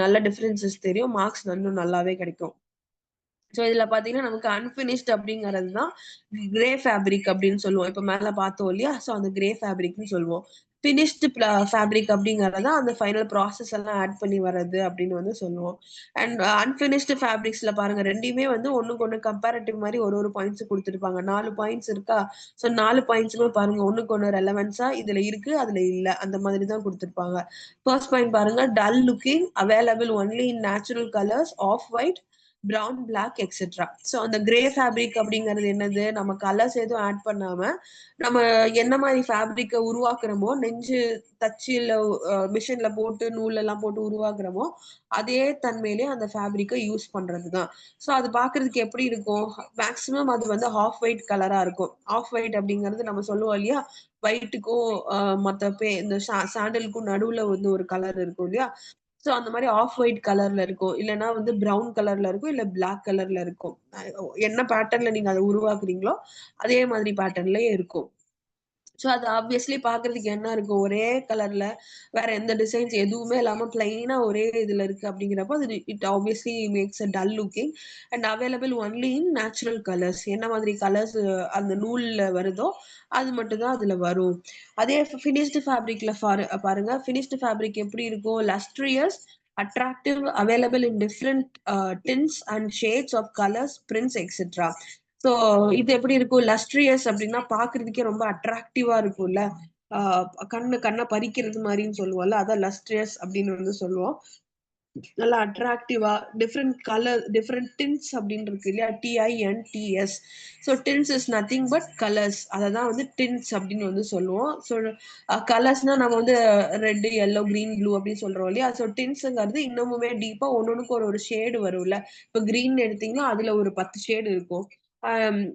நல்ல டிஃபரன்சஸ் தெரியும். மார்க்ஸ் இன்னும் நல்லாவே கிடைக்கும். ஸோ இதுல பாத்தீங்கன்னா நமக்கு அன்பினிஷ்ட் அப்படிங்கிறது தான் கிரே ஃபேப்ரிக் அப்படின்னு சொல்லுவோம். இப்ப மேல பார்த்தோம் இல்லையா? ஸோ அந்த கிரே ஃபேப்ரிக்னு சொல்லுவோம். ஃபினிஷ்டு ஃபேப்ரிக் அப்படிங்கறத அந்த ஃபைனல் ப்ராசஸ் எல்லாம் ஆட் பண்ணி வர்றது அப்படின்னு வந்து சொல்லுவோம். அண்ட் அன்பினிஷ்டு ஃபேப்ரிக்ஸ்ல பாருங்க 2யுமே வந்து ஒண்ணுக்கு ஒண்ணு கம்பேரிட்டிவ் மாதிரி ஒரு பாயிண்ட்ஸ் குடுத்துருப்பாங்க. 4 பாயிண்ட்ஸ் இருக்கா? ஸோ 4 பாயிண்ட்ஸுமே பாருங்க ஒண்ணுக்கு ஒண்ணு ரெலவன்ஸா இதுல இருக்கு, அதுல இல்ல. அந்த மாதிரி தான் குடுத்துருப்பாங்க. ஃபர்ஸ்ட் பாயிண்ட் பாருங்க, dull looking, available only in natural colours, off white, brown, black etcetera. So அந்த கிரே ஃபேப்ரிக் அப்படிங்கிறது என்னது? நம்ம கலர்ஸ் எதுவும் ஆட் பண்ணாம, நம்ம என்ன மாதிரி ஃபேப்ரிக்க உருவாக்குறோமோ, நெஞ்சு தச்சு இல்ல மிஷின்ல போட்டு நூல் எல்லாம் போட்டு உருவாக்குறோமோ, அதே தன்மையிலே அந்த ஃபேப்ரிக்க யூஸ் பண்றதுதான். ஸோ அது பார்க்கறதுக்கு எப்படி இருக்கும்? மேக்ஸிமம் அது வந்து ஆஃப் ஒயிட் கலரா இருக்கும். ஆஃப் ஒயிட் அப்படிங்கிறது நம்ம சொல்லுவோம் இல்லையா? ஒயிட்டுக்கும் மத்த இந்த சாண்டலுக்கும் நடுவுல வந்து ஒரு கலர் இருக்கும் இல்லையா? சோ அந்த மாரி ஆஃப் ஒயிட் கலர்ல இருக்கும். இல்லன்னா வந்து ப்ரவுன் கலர்ல இருக்கும். இல்ல பிளாக் கலர்ல இருக்கும். என்ன பேட்டர்ன்ல நீங்க அத உருவாக்குறீங்களோ, அதே மாதிரி பேட்டர்ன்லயே இருக்கும். சோ அது ஆப்வியஸ்லி பாக்குறதுக்கு என்ன இருக்கும்? ஒரே கலர்ல வேற எந்த டிசைன்ஸ் எதுவுமே இல்லாம பிளைனா ஒரே இதுல இருக்கு அப்படிங்கிறப்போ, அது it obviously maths a dull looking and available only in natural colours. என்ன மாதிரி கலர்ஸ் அந்த நூல்ல வருதோ, அது மட்டும் தான் அதுல வரும். அதே ஃபினிஷ்டு ஃபேப்ரிக்ல பாருங்க. ஃபினிஷ்டு ஃபேப்ரிக் எப்படி இருக்கும்? Lustrous, attractive, available in different tints and shades of colours, prints etcetera. So இது எப்படி இருக்கும்? லஸ்ட்ரியஸ் அப்படின்னா பாக்குறதுக்கே ரொம்ப அட்ராக்டிவா இருக்கும்ல. கண்ண பறிக்கிறது மாரின்னு சொல்லுவோம்ல. அதான் லஸ்ட்ரியஸ் அப்படின்னு வந்து சொல்லுவோம். நல்லா அட்ராக்டிவா டிஃப்ரெண்ட் கலர் டிஃப்ரெண்ட் டின்ட்ஸ் அப்படின்னு இருக்கு இல்லையா? T I N T S. So tints is nothing but colours. அதை தான் வந்து டின்ட்ஸ் அப்படின்னு வந்து சொல்லுவோம். ஸோ கலர்ஸ்னா நம்ம வந்து ரெட், எல்லோ, கிரீன், ப்ளூ அப்படின்னு சொல்றோம் இல்லையா? ஸோ டின்ட்ஸுங்கிறது இன்னமுமே டீப்பா ஒன்னொன்னுக்கு ஒரு ஷேடு வரும்ல. இப்போ கிரீன் எடுத்தீங்கன்னா அதுல ஒரு 10 ஷேடு இருக்கும்.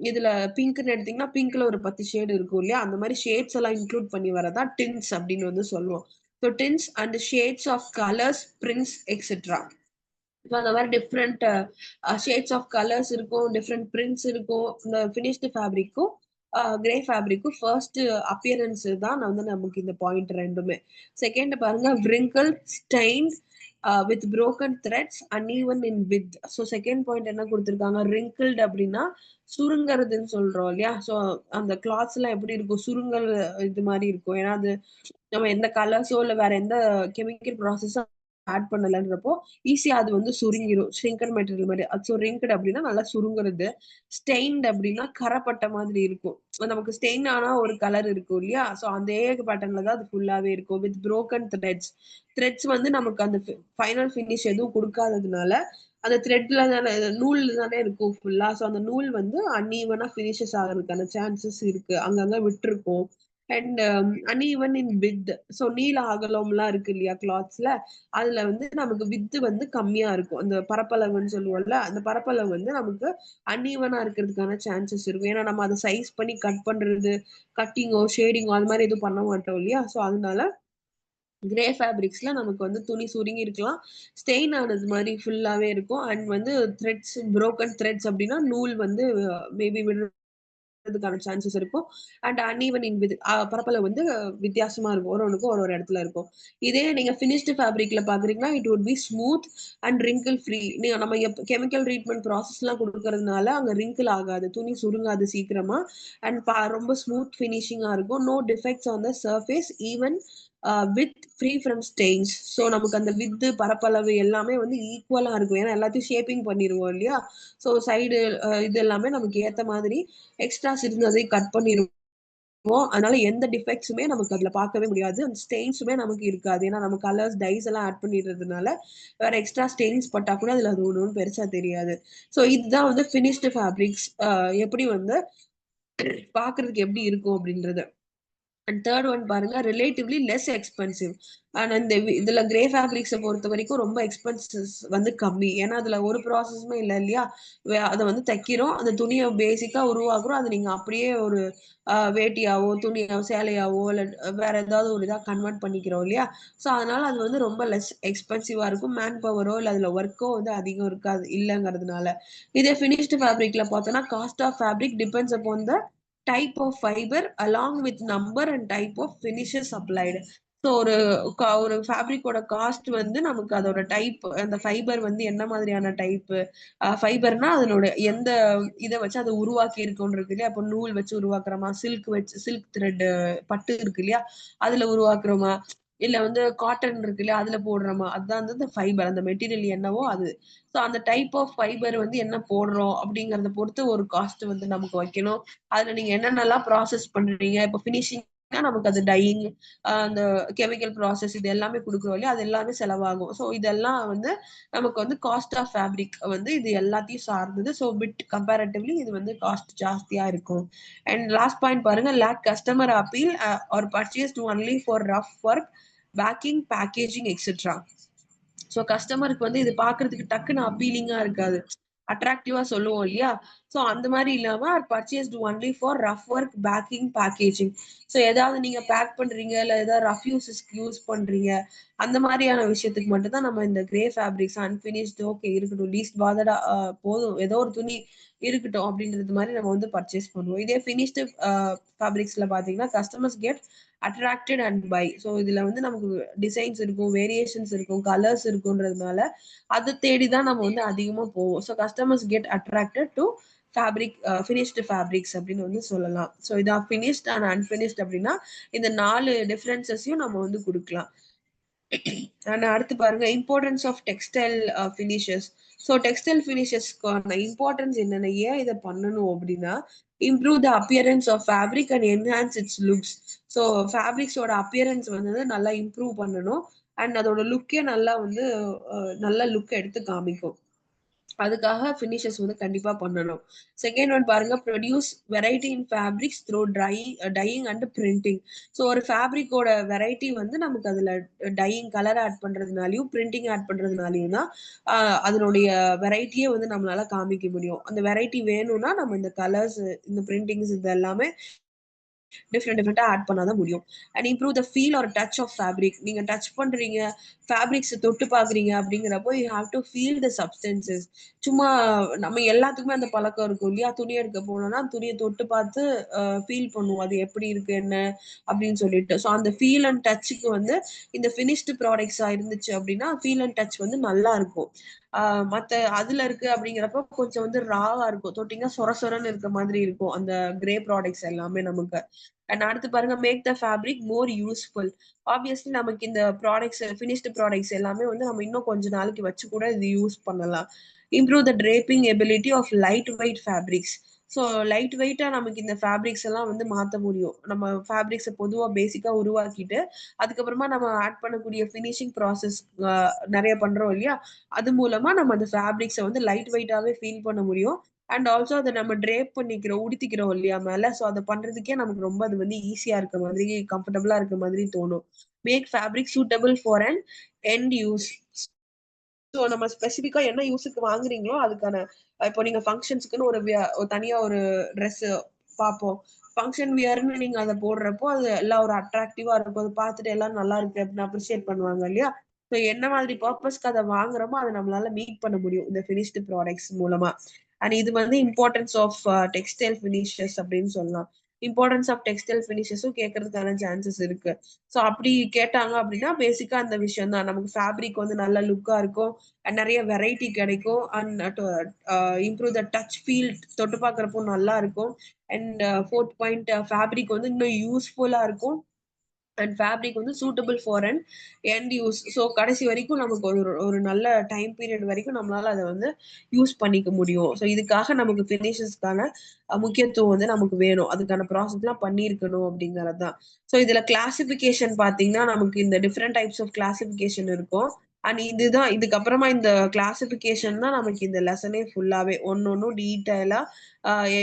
இதுல பிங்க்ன்னு எடுத்தீங்கன்னா பிங்க்ல ஒரு 10 ஷேடு இருக்கும் இல்லையா? அந்த மாதிரி ஷேட்ஸ் எல்லாம் இன்க்ளூட் பண்ணி வரதா டின்ட்ஸ் அப்படின்னு வந்து சொல்லுவோம். So tints and shades of colours, prints etcetera. So அந்த மாதிரி டிஃப்ரெண்ட் ஷேட்ஸ் ஆஃப் கலர்ஸ் இருக்கும், டிஃப்ரெண்ட் பிரிண்ட்ஸ் இருக்கும். இந்த ஃபினிஷ்டு ஃபேப்ரிக்கும் கிரே ஃபேப்ரிக்கும் ஃபர்ஸ்ட் அப்பியரன்ஸ் தான் நான் வந்து நமக்கு இந்த பாயிண்ட் ரெண்டுமே. செகண்ட் பாருங்க, wrinkled, stained with broken threads, uneven in width. So second point என்ன கொடுத்துருக்காங்க? wrinkled அப்படின்னா சுருங்கறதுன்னு சொல்றோம் இல்லையா? ஸோ அந்த கிளாத்ஸ் எல்லாம் எப்படி இருக்கும்? சுருங்கல் இது மாதிரி இருக்கும். ஏன்னா அது நம்ம எந்த கலர்ஸோ இல்ல வேற எந்த கெமிக்கல் ப்ராசஸோ ஆட் பண்ணலன்றப்போ ஈஸியா அது வந்து சுருங்கிரும். ஷ்ரிங்கர் மெட்டீரியல் மாரி. ஸோ ரிங்க்டு அப்படின்னா நல்லா சுருங்குறது. ஸ்டெயின்ட் அப்படின்னா கரப்பட்ட மாதிரி இருக்கும். நமக்கு ஸ்டெயின் ஆனா ஒரு கலர் இருக்கும் இல்லையா? ஸோ அதே பேட்டர்ன்ல தான் அது ஃபுல்லாவே இருக்கும். With broken threads. த்ரெட்ஸ் வந்து நமக்கு அந்த ஃபைனல் ஃபினிஷ் எதுவும் குடுக்காததுனால, அந்த த்ரெட்ல தானே நூல்ல தானே இருக்கும் ஃபுல்லா. ஸோ அந்த நூல் வந்து அன்ஈவனா ஃபினிஷஸ் ஆகுறதுக்கான சான்சஸ் இருக்கு. அங்கங்க விட்டுருக்கும். And uneven in width. So நீள அகலம்லாம் இருக்கு இல்லையா கிளாத்ஸ்ல? அதுல வந்து நமக்கு வித்து வந்து கம்மியா இருக்கும். அந்த பரப்பளவுன்னு சொல்லுவோம்ல, அந்த பரப்பளவு வந்து நமக்கு அன்ஈவனா இருக்கிறதுக்கான சான்சஸ் இருக்கும். ஏன்னா நம்ம அத சைஸ் பண்ணி கட் பண்றது, கட்டிங்கோ, ஷேடிங்கோ அது மாரி எதுவும் பண்ண மாட்டோம் இல்லையா? ஸோ அதனால கிரே ஃபேப்ரிக்ஸ்ல நமக்கு வந்து துணி சுருங்கி இருக்கலாம். ஸ்டெயின் ஆனது மாரி ஃபுல்லாவே இருக்கும். அண்ட் வந்து த்ரெட்ஸ் புரோக்கன் த்ரெட்ஸ் அப்படின்னா நூல் வந்து மேபி அதுக்கான சான்சஸ் இருக்கும். அண்ட் அன்ஈவன் இன் வித் பரப்பளவு வந்து வித்தியாசமா இருக்கும். ஒண்ணுக்கும் ஒரு இடத்துல இருக்கும். இதே நீங்க ஃபினிஷ்டு ஃபேப்ரிக்ல பார்க்குறீங்கன்னா, it would be smooth and wrinkle free. நீங்க நம்ம கெமிக்கல் ட்ரீட்மெண்ட் ப்ராசஸ்லாம் குடுக்கறதுனால அங்க ரிங்கிள் ஆகாது. துணி சுருங்காது சீக்கிரமா. அண்ட் ரொம்ப ஸ்மூத் ஃபினிஷிங்கா இருக்கும். No defects on the surface even with free from stains. So நமக்கு அந்த வித்து, பரப்பளவு எல்லாமே வந்து ஈக்குவலா இருக்கும். ஏன்னா எல்லாத்தையும் ஷேப்பிங் பண்ணிருவோம் இல்லையா? ஸோ சைடு இது எல்லாமே நமக்கு ஏத்த மாதிரி எக்ஸ்ட்ராஸ் இருந்ததை கட் பண்ணிருவோம். அதனால எந்த டிஃபெக்ட்ஸுமே நமக்கு அதுல பார்க்கவே முடியாது. அந்த ஸ்டெயின்ஸுமே நமக்கு இருக்காது. ஏன்னா நம்ம கலர்ஸ், டைஸ் எல்லாம் ஆட் பண்ணிடுறதுனால, வேற எக்ஸ்ட்ரா ஸ்டெயின்ஸ் பட்டா கூட அதுல அது ஒண்ணும் பெருசா தெரியாது. ஸோ இதுதான் வந்து ஃபினிஷ்டு ஃபேப்ரிக்ஸ் எப்படி வந்து பார்க்கறதுக்கு எப்படி இருக்கும் அப்படின்றது. அண்ட் தேர்ட் ஒன் பாருங்க, ரிலேட்டிவ்லி லெஸ் எக்ஸ்பென்சிவ். ஆனா இந்த இதுல கிரே ஃபேப்ரிக்ஸ பொறுத்தவரைக்கும் ரொம்ப எக்ஸ்பென்சஸ் வந்து கம்மி. ஏன்னா அதுல ஒரு ப்ராசஸுமே இல்ல இல்லையா? அத வந்து தைக்கிறோம். அந்த துணிய பேசிக்கா உருவாக்குறோம். அத நீங்க அப்படியே ஒரு வேட்டியாவோ, துணியாவோ, சேலையாவோ இல்ல வேற ஏதாவது ஒரு இதா கன்வெர்ட் பண்ணிக்கிறோம் இல்லையா? ஸோ அதனால அது வந்து ரொம்ப லெஸ் எக்ஸ்பென்சிவா இருக்கும். மேன் பவரோ இல்ல அதுல ஒர்க்கோ வந்து அதிகம் இருக்காது இல்லங்கிறதுனால. இதே ஃபினிஷ்டு ஃபேப்ரிக்ல பார்த்தோம்னா, cost of fabric depends upon the type of fibre along with number and type of finishes applied. So ஒரு ஃபேப்ரிக்கோட காஸ்ட் வந்து நமக்கு அதோட டைப், அந்த ஃபைபர் வந்து என்ன மாதிரியான டைப்பு ஃபைபர்னா அதனோட எந்த இதை வச்சு அதை உருவாக்கி இருக்கோன்னு இருக்கு இல்லையா. அப்போ நூல் வச்சு உருவாக்குறோமா, சில்க் த்ரெட் பட்டு இருக்கு இல்லையா, அதுல உருவாக்குறோமா, இல்ல வந்து காட்டன் இருக்கு இல்லையா அதுல போடுறோமா, அதுதான் வந்து இந்த ஃபைபர், அந்த மெட்டீரியல் என்னவோ அது. ஸோ அந்த டைப் ஆஃப் ஃபைபர் வந்து என்ன போடுறோம் அப்படிங்கறத பொறுத்து ஒரு காஸ்ட் வந்து நமக்கு வைக்கணும். அதுல நீங்க என்னென்னலாம் ப்ராசஸ் பண்றீங்க, இப்போ ஃபினிஷிங் நமக்கு அது டையிங், அந்த கெமிக்கல் ப்ராசஸ் இது எல்லாமே கொடுக்குறோம் இல்லையா, அது எல்லாமே செலவாகும். ஸோ இதெல்லாம் வந்து நமக்கு வந்து காஸ்ட் ஆஃப் ஃபேப்ரிக் வந்து இது எல்லாத்தையும் சார்ந்தது. ஸோ பிட் கம்பேரட்டிவ்லி இது வந்து காஸ்ட் ஜாஸ்தியா இருக்கும். அண்ட் லாஸ்ட் பாயிண்ட் பாருங்க, lack customer appeal or purchased only for rough work, packing, packaging etcetera. So கஸ்டமருக்கு வந்து இது பாக்குறதுக்கு டக்குன்னு அப்பீலிங்கா இருக்காது, அட்ராக்டிவா சொல்லுவோம் இல்லையா. ஸோ அந்த மாதிரி இல்லாம purchased only for rough work, packing, packaging. So ஏதாவது நீங்க பேக் பண்றீங்க இல்ல ஏதாவது ரஃப் யூசஸ்க்கு யூஸ் பண்றீங்க, அந்த மாதிரியான விஷயத்துக்கு மட்டும் தான் நம்ம இந்த கிரே ஃபேப்ரிக்ஸ் அன்பினிஷ்டு ஓகே இருக்கட்டும், லீஸ்ட் பாதடா போதும் ஏதோ ஒரு துணி இருக்கட்டும் அப்படின்றது மாதிரி நம்ம வந்து பர்ச்சேஸ் பண்ணுவோம். இதே ஃபினிஷ்டு ஃபேப்ரிக்ஸ்ல பாத்தீங்கன்னா customers get attracted and buy. So இதுல வந்து நமக்கு டிசைன்ஸ் இருக்கும், வேரியேஷன்ஸ் இருக்கும், கலர்ஸ் இருக்குன்றதுனால அதை தேடி தான் நம்ம வந்து அதிகமா போவோம். So customers get attracted to fabric, finished fabrics அப்படின்னு வந்து சொல்லலாம். ஸோ இதான் ஃபினிஷ்ட் அண்ட் அன்பினிஷ்ட் அப்படின்னா இந்த 4 டிஃபரன்சஸையும் நம்ம வந்து கொடுக்கலாம். ஆனா அடுத்து பாருங்க, importance of textile finishes. So textile ஃபினிஷஸ்க்கான இம்பார்ட்டன்ஸ் என்னென்ன, ஏன் இதை பண்ணணும் அப்படின்னா, improve the appearance of fabric and enhance its looks. So ஃபேப்ரிக்ஸோட அப்பியரன்ஸ் வந்து நல்லா இம்ப்ரூவ் பண்ணணும். அண்ட் அதோட லுக்கே நல்லா வந்து நல்ல லுக் எடுத்து காமிக்கும். அதுக்காக ஃபினிஷஸ் வந்து கண்டிப்பா பண்ணணும். செகண்ட் ஒன் பாருங்க, produce variety in fabrics through dyeing and printing. So ஒரு ஃபேப்ரிக்கோட வெரைட்டி வந்து நமக்கு அதுல டையிங், கலர் ஆட் பண்றதுனாலையும் பிரிண்டிங் ஆட் பண்றதுனாலையும் தான் அதனுடைய வெரைட்டியே வந்து நம்மளால காமிக்க முடியும். அந்த வெரைட்டி வேணும்னா நம்ம இந்த கலர்ஸ், இந்த பிரிண்டிங்ஸ் இது எல்லாமே டிஃப்ரெண்டா ஆட் பண்ணாதான் முடியும். And improve the feel or touch of fabric. நீங்க டச் பண்றீங்க, ஃபேப்ரிக்ஸ் தொட்டு பாக்குறீங்க அப்படிங்கிறப்போ you have to feel the substances. சும்மா நம்ம எல்லாத்துக்குமே அந்த பழக்கம் இருக்கும் இல்லையா, துணி எடுக்க போனோம்னா துணியை தொட்டு பார்த்து ஃபீல் பண்ணுவோம் அது எப்படி இருக்கு என்ன அப்படின்னு சொல்லிட்டு. ஸோ அந்த ஃபீல் அண்ட் டச்சுக்கு வந்து இந்த ஃபினிஷ்டு ப்ராடக்ட்ஸா இருந்துச்சு அப்படின்னா ஃபீல் அண்ட் டச் வந்து நல்லா இருக்கும். மத்த அதுல இருக்கு அப்படிங்கிறப்ப கொஞ்சம் வந்து ராவா இருக்கும், தொட்டிங்கன்னா சொர சொரன்னு இருக்க மாதிரி இருக்கும் அந்த கிரே ப்ராடக்ட்ஸ் எல்லாமே நமக்கு. அண்ட் அடுத்து பாருங்க, make the fabric more useful. Obviously நமக்கு இந்த ப்ராடக்ட்ஸ், ஃபினிஷ்டு ப்ராடக்ட்ஸ் எல்லாமே வந்து நம்ம இன்னும் கொஞ்ச நாளைக்கு வச்சு கூட இது யூஸ் பண்ணலாம். Improve the draping ability of light weight fabrics. So light வெயிட்டா நமக்கு இந்த ஃபேப்ரிக்ஸ் எல்லாம் வந்து மாத்த முடியும். நம்ம ஃபேப்ரிக்ஸை பொதுவா பேசிக்கா உருவாக்கிட்டு அதுக்கப்புறமா நம்ம ஆட் பண்ணக்கூடிய ஃபினிஷிங் ப்ராசஸ் நிறைய பண்றோம் இல்லையா, அது மூலமா நம்ம அந்த ஃபேப்ரிக்ஸை வந்து லைட் வெயிட்டாவே ஃபீல் பண்ண முடியும். அண்ட் ஆல்சோ அதை நம்ம ட்ரேப் பண்ணிக்கிறோம், உடுத்திக்கிறோம் இல்லையா மேல. ஸோ அதை பண்றதுக்கே நமக்கு ரொம்ப அது வந்து ஈஸியா இருக்க மாதிரி, கம்ஃபர்டபுளா இருக்க மாதிரி தோணும். Make fabric suitable for an end use. So நம்ம ஸ்பெசிஃபிக்கா என்ன யூஸுக்கு வாங்குறீங்களோ அதுக்கான, இப்போ நீங்க ஃபங்க்ஷன்ஸ்க்குன்னு ஒரு தனியா ஒரு ட்ரெஸ் பார்ப்போம். ஃபங்க்ஷன் வியர்ன்னு நீங்க அதை போடுறப்போ அது எல்லாம் ஒரு அட்ராக்டிவா இருக்கும், அதை பார்த்துட்டு எல்லாம் நல்லா இருக்கு அப்படின்னு அப்ரிஷியேட் பண்ணுவாங்க இல்லையா. ஸோ என்ன மாதிரி பர்பஸ்க்கு அதை வாங்குறோமோ அதை நம்மளால மீட் பண்ண முடியும் இந்த ஃபினிஷ்டு ப்ராடக்ட்ஸ் மூலமா. அண்ட் இது வந்து இம்பார்ட்டன்ஸ் ஆஃப் டெக்ஸ்டைல் ஃபினிஷஸ் அப்படின்னு சொல்லலாம். இம்பார்ட்டன்ஸ் ஆஃப் டெக்ஸ்டைல் ஃபினிஷஸும் கேட்கறதுக்கான சான்சஸ் இருக்கு. ஸோ அப்படி கேட்டாங்க அப்படின்னா பேசிக்கா அந்த விஷயம் தான், நமக்கு ஃபேப்ரிக் வந்து நல்ல லுக்கா இருக்கும் அண்ட் நிறைய வெரைட்டி கிடைக்கும். And improve the touch feel, தொட்டு பார்க்குறப்போ நல்லா இருக்கும். அண்ட் ஃபோர்த் பாயிண்ட், ஃபேப்ரிக் வந்து இன்னும் யூஸ்ஃபுல்லா இருக்கும். அண்ட் ஃபேப்ரிக் வந்து suitable for and end use. So கடைசி வரைக்கும் நமக்கு ஒரு ஒரு நல்ல டைம் பீரியட் வரைக்கும் நம்மளால அதை வந்து யூஸ் பண்ணிக்க முடியும். ஸோ இதுக்காக நமக்கு ஃபினிஷஸ்க்கான முக்கியத்துவம் வந்து நமக்கு வேணும், அதுக்கான ப்ராசஸ்லாம் பண்ணியிருக்கணும் அப்படிங்கிறது தான். ஸோ இதுல கிளாசிபிகேஷன் பார்த்தீங்கன்னா நமக்கு இந்த டிஃப்ரெண்ட் டைப்ஸ் ஆஃப் கிளாசிபிகேஷன் இருக்கும். அண்ட் இதுதான், இதுக்கப்புறமா இந்த கிளாசிபிகேஷன் தான் நமக்கு இந்த லெசனே ஃபுல்லாவே ஒன்னொன்னும் டீட்டெயிலா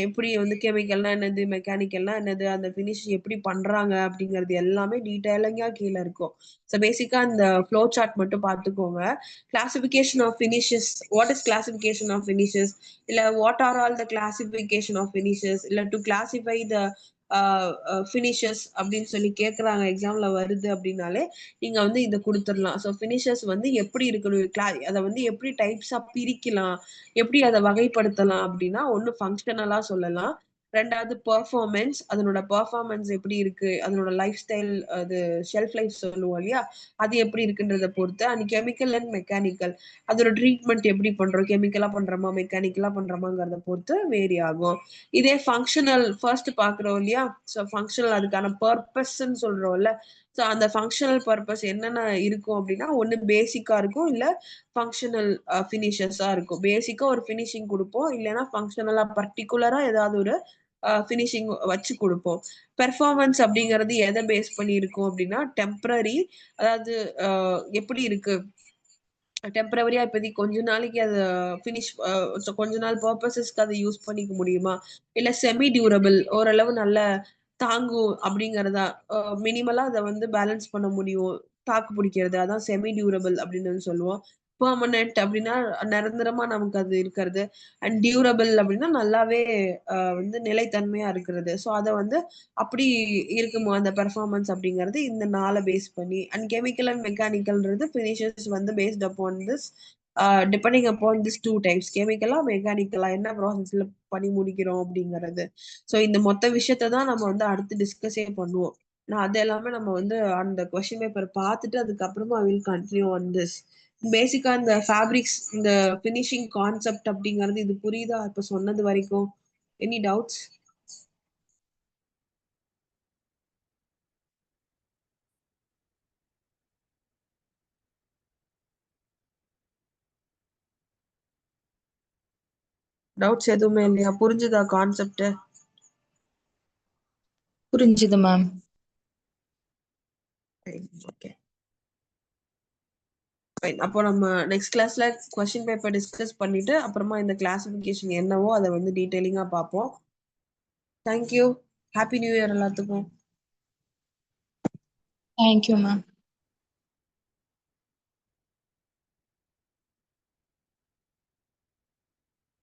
எப்படி வந்து கெமிக்கல்னா என்னது, மெக்கானிக்கல்னா என்னது, அந்த ஃபினிஷ் எப்படி பண்றாங்க அப்படிங்கிறது எல்லாமே டீட்டெயிலிங்கா கீழே இருக்கும். ஸோ பேசிக்கா இந்த ஃப்ளோ சார்ட் மட்டும் பார்த்துக்கோங்க. Classification of finishes, what is classification of finishes, இல்ல what are all the classification of finishes, இல்ல டு கிளாசிஃபை த ஃபினிஷஸ் அப்படின்னு சொல்லி கேட்குறாங்க எக்ஸாம்ல வருது அப்படின்னாலே நீங்க வந்து இதை கொடுத்துடலாம். ஸோ ஃபினிஷஸ் வந்து எப்படி இருக்கணும், அதை வந்து எப்படி டைப்ஸா பிரிக்கலாம், எப்படி அதை வகைப்படுத்தலாம் அப்படின்னா ஒண்ணு ஃபங்க்ஷனலா சொல்லலாம், ரெண்டாவது பெர்ஃபார்மன்ஸ், அதனோட பெர்ஃபார்மன்ஸ் எப்படி இருக்கு, அதனோட லைஃப் ஸ்டைல், அது ஷெல்ஃப் லைஃப் சொல்லுவோம் இல்லையா, அது எப்படி இருக்குன்றத பொறுத்து. அண்ட் கெமிக்கல் அண்ட் மெக்கானிக்கல், அதோட ட்ரீட்மெண்ட் எப்படி பண்றோம், கெமிக்கலா பண்றோமா மெக்கானிக்கலா பண்றோமாங்கிறத பொறுத்து வேரி ஆகும். இதே ஃபங்க்ஷனல் ஃபர்ஸ்ட் பாக்குறோம் இல்லையா, ஸோ ஃபங்க்ஷனல் அதுக்கான பர்பஸ்ன்னு சொல்றோம்ல, ஸோ அந்த ஃபங்க்ஷனல் பர்பஸ் என்னென்ன இருக்கும் அப்படின்னா, ஒன்று பேசிக்கா இருக்கும், இல்லை ஃபங்க்ஷனல் ஃபினிஷஸா இருக்கும். பேசிக்கா ஒரு ஃபினிஷிங் கொடுப்போம், இல்லைன்னா ஃபங்க்ஷனலா பர்டிகுலரா ஏதாவது ஒரு ஃபினிஷிங் வச்சு கொடுப்போம். பெர்ஃபார்மன்ஸ் அப்படிங்கிறது எதை பேஸ் பண்ணி இருக்கும் அப்படின்னா டெம்பரரி, அதாவது எப்படி இருக்கு, டெம்பரவரியா இப்போதைக்கு கொஞ்ச நாளைக்கு அதை ஃபினிஷ், கொஞ்ச நாள் பர்பஸஸ்க்கு அதை யூஸ் பண்ணிக்க முடியுமா, இல்ல செமி டியூரபிள் ஓரளவு நல்ல தாங்கும் அப்படிங்கறதா, மினிமலா அதை வந்து பேலன்ஸ் பண்ண முடியும், தாக்கு பிடிக்கிறது, அதான் செமி டியூரபிள் அப்படின்னு சொல்லுவோம். பெர்மனன்ட் அப்படின்னா நிரந்தரமா நமக்கு அது இருக்கிறது. அண்ட் டியூரபிள் அப்படின்னா நல்லாவே வந்து நிலைத்தன்மையா இருக்கிறது. ஸோ அதை வந்து அப்படி இருக்குமோ அந்த பெர்ஃபார்மன்ஸ் அப்படிங்கிறது இந்த நாளை பேஸ் பண்ணி. அண்ட் கெமிக்கல் அண்ட் மெக்கானிக்கல்ன்றது ஃபினிஷஸ் வந்து based upon this, depending upon this two types, கெமிக்கலா மெக்கானிக்கலா என்ன ப்ராசஸ்ல பண்ணி முடிக்கிறோம் அப்படிங்கிறது. ஸோ இந்த மொத்த விஷயத்த தான் நம்ம வந்து அடுத்து டிஸ்கஸே பண்ணுவோம். நான் அது எல்லாமே நம்ம வந்து அந்த கொஸ்டின் பேப்பர் பார்த்துட்டு அதுக்கப்புறமா வில் கண்டினியூ ஆன் திஸ். பேசிக்கா இந்த ஃபேப்ரிக்ஸ், இந்த ஃபினிஷிங் கான்செப்ட் அப்படிங்கிறது இது புரியுதா இப்ப சொன்னது வரைக்கும்? Any doubts? டவுட்ஸ் எதுவுமே இல்லையா? புரிஞ்சுதா கான்செப்ட்? புரிஞ்சுது மேம். Okay fine. அப்போ நம்ம நெக்ஸ்ட் கிளாஸ்ல கொஸ்டின் பேப்பர் டிஸ்கஸ் பண்ணிட்டு அப்புறமா இந்த கிளாசிஃபிகேஷன் என்னவோ அதை வந்து டீடைலிங்கா பார்ப்போம். தேங்க்யூ. ஹாப்பி நியூ இயர் எல்லாத்துக்கும். Thank you ma'am.